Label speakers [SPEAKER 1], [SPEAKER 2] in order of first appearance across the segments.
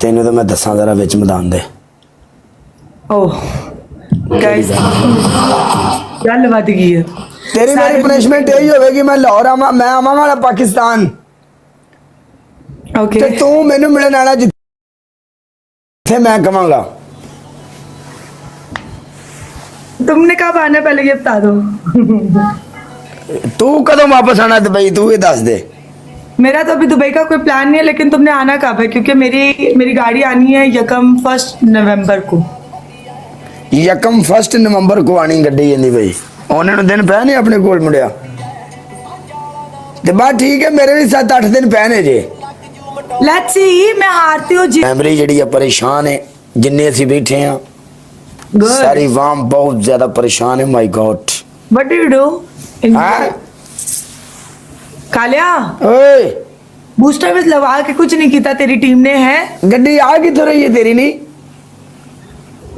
[SPEAKER 1] तेन तो मैं दसा जरा विच मैदान दे
[SPEAKER 2] ओह गाइस गल वध गई है।
[SPEAKER 1] तेरी मेरी पनिशमेंट यही होगी मैं लाहौर आवा मैं आवांगा पाकिस्तान
[SPEAKER 2] ओके
[SPEAKER 1] ते तू मैनू मिलन आना जिथे मैं कहांगा।
[SPEAKER 2] तुमने कब आना पहले ये बता दो।
[SPEAKER 1] तू कदों वापस आना दुबई तू ये दस दे।
[SPEAKER 2] मेरा तो अभी दुबई का कोई प्लान नहीं है, लेकिन तुमने आना कब है? क्योंकि मेरी गाड़ी आनी है यकम 1 नवंबर को।
[SPEAKER 1] यकम 1 नवंबर को आनी गड्डी जांदी बई उन्होंने दिन पै नहीं अपने कोल मुंडिया ते बात ठीक है मेरे भी 7-8 दिन पैने जे।
[SPEAKER 2] लेट्स सी मैं हारती हूँ जी।
[SPEAKER 1] फैमिली जड़ी है परेशान है जिन्ने असी बैठे हैं
[SPEAKER 2] गुड
[SPEAKER 1] सारी वाम बहुत ज्यादा परेशान है my God.
[SPEAKER 2] What do you do
[SPEAKER 1] हाँ
[SPEAKER 2] कालिया
[SPEAKER 1] ओए
[SPEAKER 2] बूस्टर में लगा के कुछ नहीं किया तेरी टीम ने है
[SPEAKER 1] गड्डी आ किधर रही है तेरी नहीं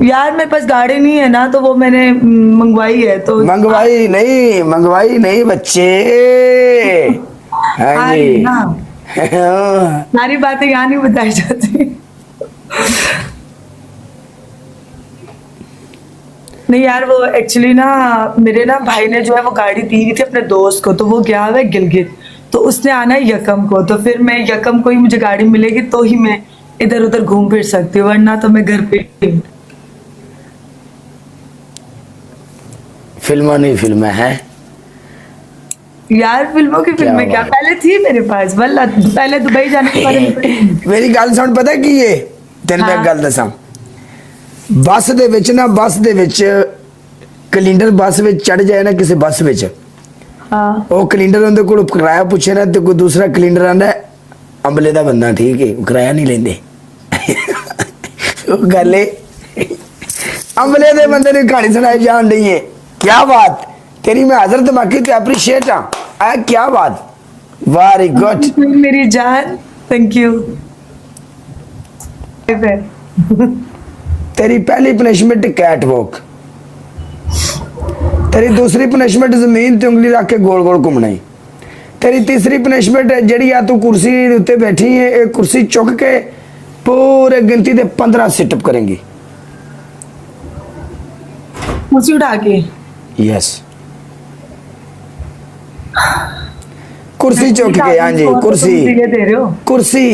[SPEAKER 2] यार मेरे पास गाड़ी नहीं है ना, तो वो मैंने मंगवाई है तो
[SPEAKER 1] मंगवाई नहीं बच्चे। हाँ
[SPEAKER 2] हाँ
[SPEAKER 1] जी
[SPEAKER 2] ना सारी बातें यहाँ नहीं बताई जाती। नहीं यार वो एक्चुअली ना मेरे ना भाई ने जो है वो गाड़ी दी हुई थी अपने दोस्त को, तो वो गया हुआ है गिलगित, तो उसने आना है यकम को, तो फिर मैं यकम को ही मुझे गाड़ी मिलेगी तो ही मैं इधर उधर घूम फिर सकती हूँ, वरना तो मैं घर पे ही।
[SPEAKER 1] फिल्म नहीं फिल्म है
[SPEAKER 2] यार फिल्मों की फिल्में क्या
[SPEAKER 1] बात।
[SPEAKER 2] पहले थी मेरे पास, वल्ला पहले दुबई जाने के बारे में।
[SPEAKER 1] मेरी गल सुन पता की है तेन मैं
[SPEAKER 2] हाँ।
[SPEAKER 1] गल दसा बस दे विच ना बस दे विच कैलेंडर बस विच चढ़ जाए ना किसी बस विच
[SPEAKER 2] हाँ
[SPEAKER 1] वो कैलेंडर उनके कोल किराया पूछे ना तो कोई दूसरा कैलेंडर आंदा अंबले दा बंदा ठीक है किराया नहीं लेंदे वो गल है अंबले दे बंदे ने कहानी सुनाई जान रही है। क्या बात तेरी मैं हाजिर दिमागी ते अप्रिशिएट हाँ क्या बात वेरी गुड
[SPEAKER 2] मेरी जान थैंक यू।
[SPEAKER 1] तेरी पहली पनिशमेंट कैट वॉक तेरी दूसरी पनिशमेंट जमीन ते उंगली रख के गोल गोल घूमना ही तेरी तीसरी पनिशमेंट जड़ी आ तू कुर्सी उत्ते बैठी है एक कुर्सी चुक के पूरे गिनती दे 15 सिटअप करेंगी।
[SPEAKER 2] कुर्सी उठा के
[SPEAKER 1] यस कुर्सी चुक के हाँ जी कुर्सी
[SPEAKER 2] दे रहे हो
[SPEAKER 1] कुर्सी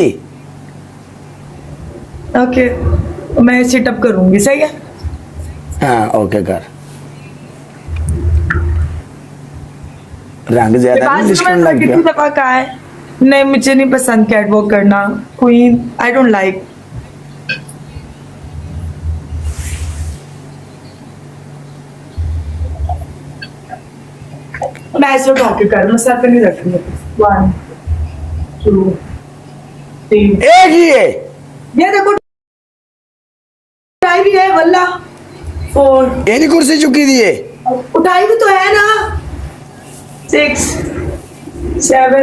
[SPEAKER 2] ओके मैं सिटअप करूंगी सही है।
[SPEAKER 1] हाँ ओके कर रंग ज्यादा नहीं लिशकन लग
[SPEAKER 2] कितनी
[SPEAKER 1] गया।
[SPEAKER 2] दफा कहा है नहीं मुझे नहीं पसंद कैट वॉक करना क्वीन आई डोंट लाइक। मैं ऐसे उठा के कर मैं सर पे नहीं रख रही 1 2 3
[SPEAKER 1] एक ही है
[SPEAKER 2] ये देखो उठाई भी है वल्ला 4
[SPEAKER 1] ये नहीं कुर्सी चुकी दी है
[SPEAKER 2] उठाई भी तो है ना 6 7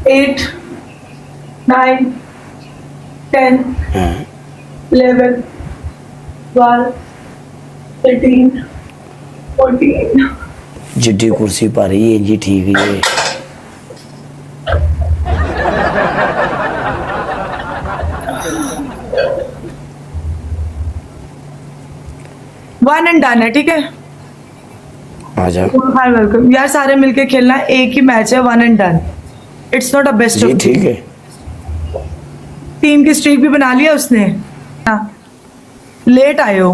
[SPEAKER 2] 8 9 10 11 12 13 14
[SPEAKER 1] जिड्डी कुर्सी पा रही है जी ठीक है
[SPEAKER 2] 1 एंड डन है ठीक है।
[SPEAKER 1] आ जा
[SPEAKER 2] हाय वेलकम यार सारे मिलके खेलना है, एक ही मैच है 1 and done it's not a best
[SPEAKER 1] जी
[SPEAKER 2] ऑफ
[SPEAKER 1] ठीक है
[SPEAKER 2] टीम की स्ट्रीक भी बना लिया उसने। हाँ लेट आए हो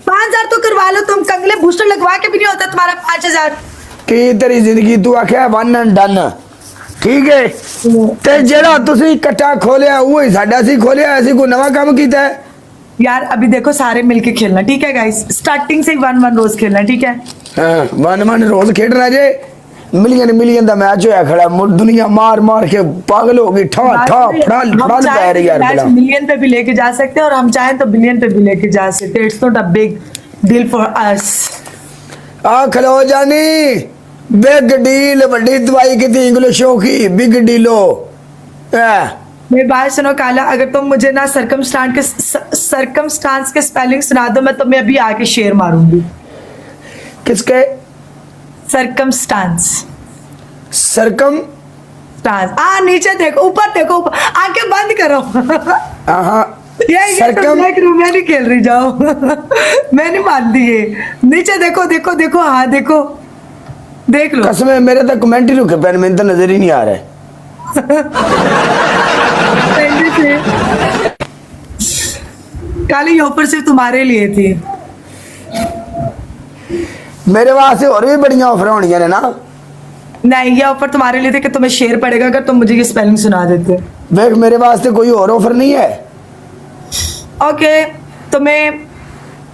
[SPEAKER 2] 5000 तो करवा लो तुम, कंगले बूस्टर लगवा के भी नहीं होता तुम्हारा 5000।
[SPEAKER 1] कि तेरी जिंदगी तू आख्या 1 एंड डन ठीक है ते जेड़ा तुसी इकट्ठा खोलिया वो ही साडा सी खोलिया ऐसी कोई नवा काम कीता है
[SPEAKER 2] यार अभी देखो सारे मिलके खेलना ठीक है गाइस, स्टार्टिंग से ही 1-1 रोज खेलना ठीक है।
[SPEAKER 1] हाँ 1-1 रोज खेडना जे मिलियन दा मैच होया खड़ा दुनिया मार मार के पागल हो गई ठा ठा फड़ाल फड़ाल पै रही यार
[SPEAKER 2] मैच
[SPEAKER 1] बड़ा
[SPEAKER 2] मिलियन पे भी लेके जा सकते हैं और हम चाहें तो बिलियन पे भी लेके जा सकते हैं, it's not a big deal for us.
[SPEAKER 1] आ खलो जानी बिग डील बड़ी दवाई की थी इंग्लिश की बिग डीलो
[SPEAKER 2] मेरी बात सुनो काला, अगर तुम मुझे ना सरकमस्टांस के स्पेलिंग सुना दो मैं तुम्हें अभी आके शेर मारूंगी।
[SPEAKER 1] किसके
[SPEAKER 2] सरकमस्टांस
[SPEAKER 1] सरकम
[SPEAKER 2] स्टांस। नीचे देखो, ऊपर देखो, आंखें बंद करो।
[SPEAKER 1] हाँ
[SPEAKER 2] ये
[SPEAKER 1] सरकम
[SPEAKER 2] मैं नहीं खेल रही, जाओ। मैं नहीं मानती ये। नीचे देखो देखो देखो, हाँ देखो, देख लो।
[SPEAKER 1] कसम है, मेरे तो कमेंट ही रुके पैन, मैंने तो नजर ही नहीं आ रहा है।
[SPEAKER 2] काली ये ऑफर सिर्फ तुम्हारे लिए थी।
[SPEAKER 1] मेरे वास्ते और भी बढ़िया ऑफर होनी है ना।
[SPEAKER 2] नहीं, ये ऑफर तुम्हारे लिए थे कि तुम्हें शेयर पड़ेगा अगर तुम मुझे ये स्पेलिंग सुना देते।
[SPEAKER 1] देख मेरे वास्ते कोई और ऑफर नहीं है।
[SPEAKER 2] ओके, तुम्हें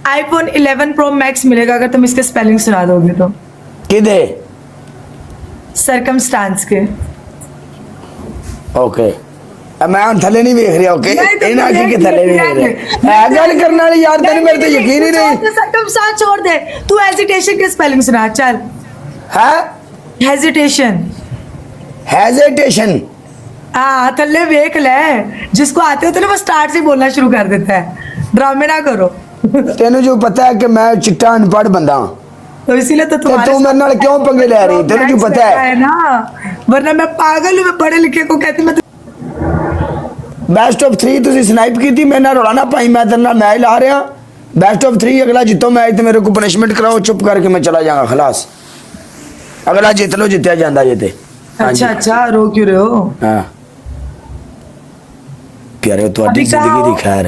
[SPEAKER 2] आईफोन 11 प्रो मैक्स मिलेगा अगर तुम इसके स्पेलिंग सुना दोगे तो।
[SPEAKER 1] किदे?
[SPEAKER 2] सरकमस्टांस के।
[SPEAKER 1] ओके, अब मैं थले नहीं देख रहा। ओके,
[SPEAKER 2] नहीं, तो
[SPEAKER 1] इना
[SPEAKER 2] देख
[SPEAKER 1] की थले नहीं
[SPEAKER 2] लिया,
[SPEAKER 1] देख रहा है। गल करने वाली यार, तेरे मेरे तो यकीन ही नहीं।
[SPEAKER 2] सरकमस्टांस छोड़ दे, तू हेजिटेशन के स्पेलिंग सुना चल।
[SPEAKER 1] है
[SPEAKER 2] हेजिटेशन।
[SPEAKER 1] हेजिटेशन।
[SPEAKER 2] हाँ, थल्ले देख ले, जिसको आते हो तो ना वो स्टार्ट से बोलना शुरू कर देता है। ड्रामे ना करो।
[SPEAKER 1] तेन जो पता है कि मैं चिट्टा अनपढ़ बंदा हूं,
[SPEAKER 2] तो इसीलिए तो
[SPEAKER 1] तू मेरे नाल क्यों पंगे ले रही? तेन जो पता है
[SPEAKER 2] ना, वरना मैं पागल हूँ, मैं पढ़े लिखे को कहती मैं
[SPEAKER 1] बेस्ट ऑफ 3 तुसी स्नाइप की थी, मैं ना रोला ना पाई, मैं तेरे नाल मैच ला रहा। बेस्ट ऑफ 3 अगला जितो मैच तो मेरे को पनिशमेंट कराओ, चुप करके मैं चला जाऊंगा, खलास। अगला जित लो, जितया जांदा जिते।
[SPEAKER 2] अच्छा अच्छा, रो क्यों रहे हो?
[SPEAKER 1] हाँ प्यारे, ਤੁਹਾਡੀ
[SPEAKER 2] अभी कहाँ
[SPEAKER 1] जिंदगी
[SPEAKER 2] हो?
[SPEAKER 1] दी खैर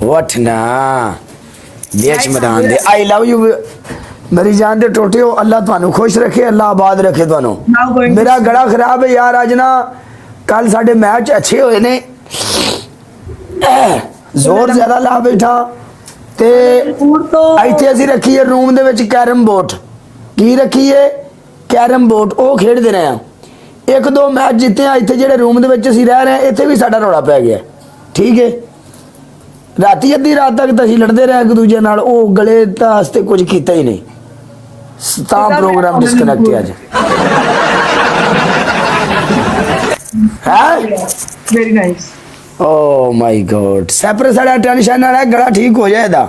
[SPEAKER 1] वठ ना देश
[SPEAKER 2] Guys,
[SPEAKER 1] मैदान दे।
[SPEAKER 2] I'm
[SPEAKER 1] आई लव यू मेरी जान दे टोटियो, अल्लाह ਤੁਹਾਨੂੰ खुश रखे, अल्लाह आबाद रखे ਤੁਹਾਨੂੰ।
[SPEAKER 2] Now going to-
[SPEAKER 1] मेरा गला खराब है यार, आज ना कल साडे मैच अच्छे होए ने, जोर ज्यादा ला बैठा ते
[SPEAKER 2] तो
[SPEAKER 1] ਇੱਥੇ ਅਸੀਂ ਰੱਖੀ ਹੈ ਰੂਮ ਦੇ ਵਿੱਚ ਕੈਰਮ ਬੋਰਡ। ਕੀ ਰੱਖੀ ਹੈ? Carrom board. ਉਹ ਖੇਡਦੇ ਰਹੇ ਆ, ਇੱਕ ਦੋ ਮੈਚ ਜਿੱਤੇ ਆ। ਇੱਥੇ ਜਿਹੜੇ ਰੂਮ ਦੇ ਵਿੱਚ ਅਸੀਂ ਰਹਿ ਰਹੇ ਆ, ਇੱਥੇ ਵੀ ਸਾਡਾ ਰੌਲਾ ਪੈ ਗਿਆ। ਠੀਕ ਹੈ, ਰਾਤੀ ਅੱਧੀ ਰਾਤ ਤੱਕ ਤਾਂ ਅਸੀਂ ਲੜਦੇ ਰਹੇ ਇੱਕ ਦੂਜੇ ਨਾਲ, ਉਹ ਗਲੇ ਤਾਂ ਵਾਸਤੇ ਕੁਝ ਕੀਤਾ ਹੀ ਨਹੀਂ, ਤਾਂ ਪ੍ਰੋਗਰਾਮ ਡਿਸਕਨੈਕਟ ਹੈ ਅੱਜ। ਹੈ
[SPEAKER 2] very nice.
[SPEAKER 1] Oh my God, सैपरे साड़ा टेंशन वाला गला ठीक हो जाएगा।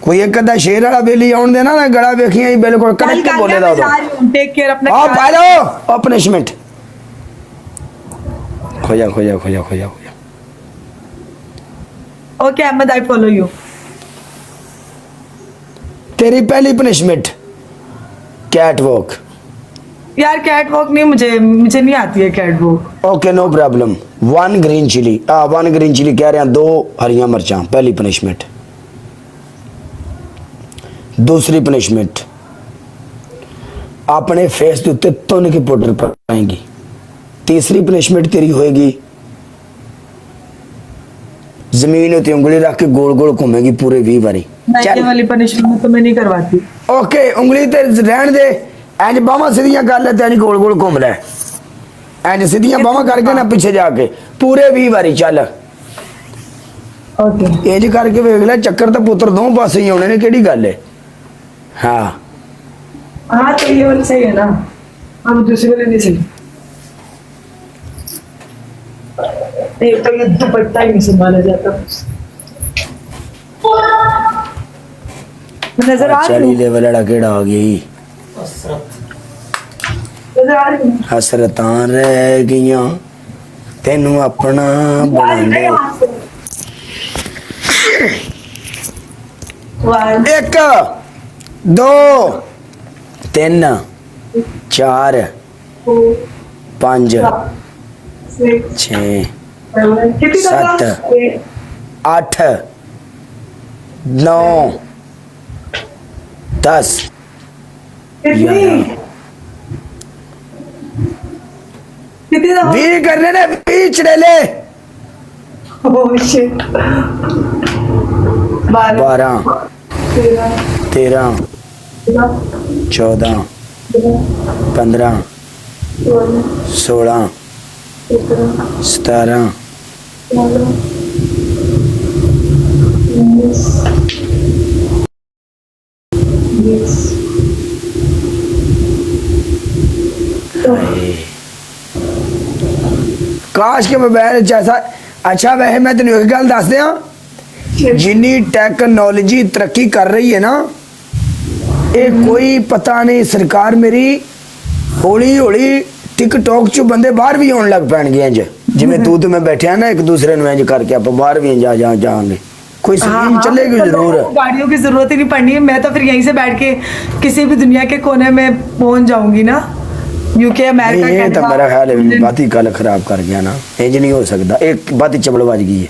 [SPEAKER 1] कोई एक अद्धा शेर वाला बेली आउन देना ना, गला वेखिया ही बिल्कुल कड़क के बोले दा उदो।
[SPEAKER 2] टेक केयर अपना।
[SPEAKER 1] हां पा लो ओ पनिशमेंट। खोजा खोजा खोजा खोजा खोजा।
[SPEAKER 2] Okay Ahmed, I follow you.
[SPEAKER 1] तेरी पहली पनिशमेंट कैट वॉक।
[SPEAKER 2] यार कैट वॉक नहीं, मुझे नहीं आती है catwalk.
[SPEAKER 1] Okay no problem. 1 green chilli, 1 green chilli कह रहे हैं, 2 हरियां मिर्चां। पहली पनिशमेंट। दूसरी पनिशमेंट, अपने फेस के उत्ते तुन के पाउडर पाएंगी। तीसरी पनिशमेंट तेरी होएगी, जमीन उत्ते उंगली रख के गोल गोल घूमेगी पूरे 20 बारी।
[SPEAKER 2] ये वाली पनिशमेंट तो मैं नहीं करवाती।
[SPEAKER 1] ओके, उंगली ते रहन दे, इंज बावां सीधियां कर ले, तेन गोल गोल घूम ले, इंज सीधियां बावां करके ना पीछे जाके पूरे 20 बारी चल।
[SPEAKER 2] ओके,
[SPEAKER 1] इंज करके वेख ले, चक्कर तो पुत्र दो पासे ही आने ने, केड़ी गल है। हाँ
[SPEAKER 2] हाँ तो ये वाली सही है ना, हम दूसरी वाली नहीं सही। एक तो ये दुपट्टा ही नहीं संभाला जाता। नजर आ
[SPEAKER 1] चली
[SPEAKER 2] रही
[SPEAKER 1] लेवल वाला केड़ा आ गई।
[SPEAKER 2] नजर आ रही है।
[SPEAKER 1] हसरतां रह गईयां तेनू अपना बनांदे।
[SPEAKER 2] One,
[SPEAKER 1] 1 2 3 4
[SPEAKER 2] two,
[SPEAKER 1] 5
[SPEAKER 2] six,
[SPEAKER 1] 6
[SPEAKER 2] seven, कितनी
[SPEAKER 1] सात।
[SPEAKER 2] दफा?
[SPEAKER 1] 8 9 10
[SPEAKER 2] कितनी? कितनी दफा?
[SPEAKER 1] 20 करने ने, 20 चड़ेले।
[SPEAKER 2] Oh shit. 12,
[SPEAKER 1] 12 13 14 15 16 17 काश के मोबाइल जैसा। अच्छा वैसे मैं तेन एक गल दस दियां, जिन्नी टेक्नोलॉजी तरक्की कर रही है ना, ये कोई पता नहीं, सरकार मेरी हौली हौली ਟਿਕਟੌਕ 'ਚ ਬੰਦੇ ਬਾਹਰ ਵੀ ਆਉਣ ਲੱਗ ਪੈਣਗੇ ਇੰਜ ਜਿਵੇਂ ਤੂੰ ਤੇ ਮੈਂ ਬੈਠਿਆ ਨਾ ਇੱਕ ਦੂਸਰੇ ਨੂੰ ਇੰਜ ਕਰਕੇ ਆਪਾਂ ਬਾਹਰ ਵੀ ਇੰਜ ਜਾਵਾਂਗੇ कोई स्कीम चलेगी जरूर।
[SPEAKER 2] गाड़ियों की जरूरत ही नहीं पड़नी है, मैं तो फिर यहीं से बैठ के किसी भी दुनिया के कोने में पहुंच जाऊंगी ना, यूके अमेरिका
[SPEAKER 1] ये तो मेरा ख्याल है बात ही कल खराब कर गया ना, इंज नहीं हो सकता, एक बात ही चबड़ बज गई है।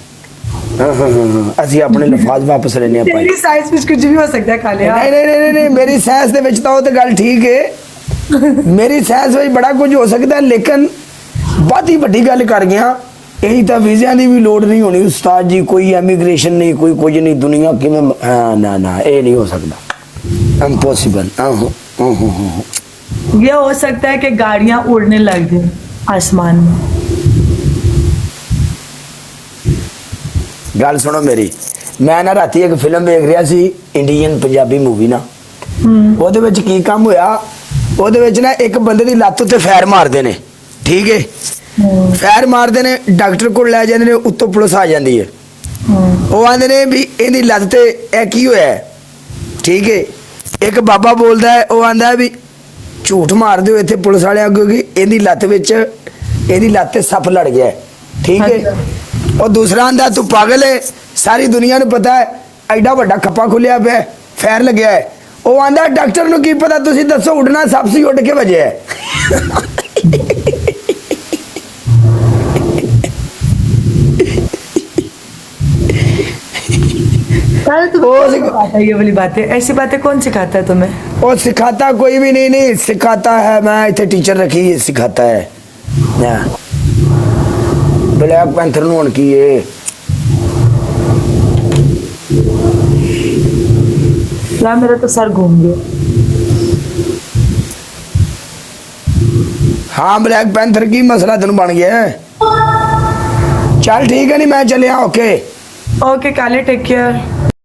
[SPEAKER 1] ਅਸੀਂ ਆਪਣੇ ਲਫ਼ਾਜ਼ ਵਾਪਸ ਲੈਣੇ ਆਪਾਂ।
[SPEAKER 2] तेरी साइज ਵਿੱਚ ਕੁਝ ਵੀ ਹੋ ਸਕਦਾ ਹੈ ਕਾਲਿਆ।
[SPEAKER 1] ਨਹੀਂ ਮੇਰੀ ਸਾਇੰਸ ਦੇ ਵਿੱਚ ਤਾਂ ਉਹ ਤੇ ਗੱਲ ਠੀਕ ਹੈ, ਮੇਰੀ ਸਾਇੰਸ ਵਿੱਚ ਬੜਾ ਕੁਝ ਹੋ ਸਕਦਾ, ਲੇਕਿਨ ਬਹੁਤ ਹੀ ਵੱਡੀ ਗੱਲ ਕਰ ਗਿਆ। यही तो वीज़ा की भी लोड़ नहीं होनी उस्ताद जी, कोई एमिग्रेशन नहीं, कोई कुछ नहीं, दुनिया कि ना ना ये नहीं हो सकता, इम्पॉसिबल।
[SPEAKER 2] ये हो सकता है कि गाड़ियां उड़ने लग जाए आसमान में।
[SPEAKER 1] गल सुनो मेरी, मैं ना राती एक फिल्म देख रहा सी, इंडियन पंजाबी मूवी ना, ਉਹਦੇ ਵਿੱਚ ਕੀ ਕੰਮ ਹੋਇਆ, ਉਹਦੇ ਵਿੱਚ ਨਾ ਇੱਕ ਬੰਦੇ ਦੀ ਲੱਤ ਉੱਤੇ ਫੈਰ ਮਾਰਦੇ ਨੇ, ਠੀਕ ਹੈ, ਫੈਰ ਮਾਰਦੇ ਨੇ, ਡਾਕਟਰ ਕੋਲ ਲੈ ਜਾਂਦੇ ਨੇ, ਉੱਤੋਂ ਪੁਲਿਸ ਆ ਜਾਂਦੀ ਹੈ, ਉਹ ਆਂਦੇ ਨੇ ਵੀ ਇਹਦੀ ਲੱਤ ਤੇ ਇਹ ਕੀ ਹੋਇਆ ਹੈ, ਠੀਕ ਹੈ, ਇੱਕ ਬਾਬਾ ਬੋਲਦਾ ਹੈ, ਉਹ ਆਂਦਾ ਵੀ ਝੂਠ ਮਾਰਦੇ ਹੋ ਇੱਥੇ ਪੁਲਿਸ ਵਾਲਿਆਂ ਕਿਉਂਕਿ ਇਹਦੀ ਲੱਤ ਵਿੱਚ, ਇਹਦੀ ਲੱਤ ਤੇ ਸੱਪ ਲੜ ਗਿਆ ਹੈ, ਠੀਕ ਹੈ, ਉਹ ਦੂਸਰਾ ਆਂਦਾ ਤੂੰ ਪਾਗਲ ਹੈ, ਸਾਰੀ ਦੁਨੀਆ ਨੂੰ ਪਤਾ ਹੈ ਐਡਾ ਵੱਡਾ ਖੱਪਾ ਖੁੱਲਿਆ ਪਿਆ, ਫੈਰ ਲੱਗਿਆ ਹੈ, ਉਹ ਆਂਦਾ ਡਾਕਟਰ ਨੂੰ ਕੀ ਪਤਾ, ਤੁਸੀਂ ਦੱਸੋ ਉੱਡਣਾ ਸੱਪ ਸੀ ਉੱਡ ਕੇ ਵੱਜਿਆ ਹੈ।
[SPEAKER 2] ये वाली बातें, ऐसी बातें कौन सिखाता है तुम्हें?
[SPEAKER 1] वो सिखाता कोई भी नहीं सिखाता है, मैं इतने टीचर रखी सिखाता है, ब्लैक पैंथर नून की है।
[SPEAKER 2] यार मेरा तो सर घूम गया।
[SPEAKER 1] हाँ ब्लैक पैंथर की मसला तेन बन गया है, चल ठीक है, नहीं मैं चलिया, ओके
[SPEAKER 2] ओके काले, टेक केयर।